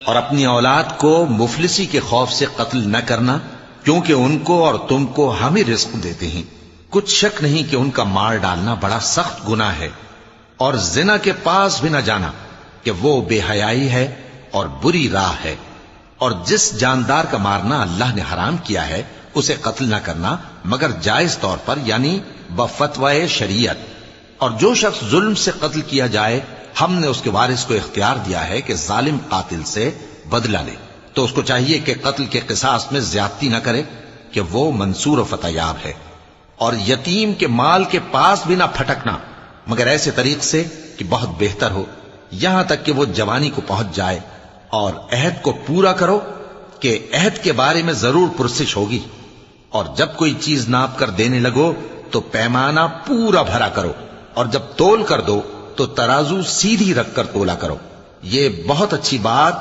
اور اپنی اولاد کو مفلسی کے خوف سے قتل نہ کرنا، کیونکہ ان کو اور تم کو ہم ہی رزق دیتے ہیں۔ کچھ شک نہیں کہ ان کا مار ڈالنا بڑا سخت گناہ ہے، اور زنا کے پاس بھی نہ جانا کہ وہ بے حیائی ہے اور بری راہ ہے۔ اور جس جاندار کا مارنا اللہ نے حرام کیا ہے اسے قتل نہ کرنا مگر جائز طور پر، یعنی بفتوائے شریعت۔ اور جو شخص ظلم سے قتل کیا جائے، ہم نے اس کے وارث کو اختیار دیا ہے کہ ظالم قاتل سے بدلہ لے، تو اس کو چاہیے کہ قتل کے قصاص میں زیادتی نہ کرے کہ وہ منصور و فتح یاب ہے۔ اور یتیم کے مال کے پاس بھی نہ پھٹکنا مگر ایسے طریق سے کہ بہت بہتر ہو، یہاں تک کہ وہ جوانی کو پہنچ جائے۔ اور عہد کو پورا کرو کہ عہد کے بارے میں ضرور پرسش ہوگی۔ اور جب کوئی چیز ناپ کر دینے لگو تو پیمانہ پورا بھرا کرو، اور جب تول کر دو تو ترازو سیدھی رکھ کر تولا کرو۔ یہ بہت اچھی بات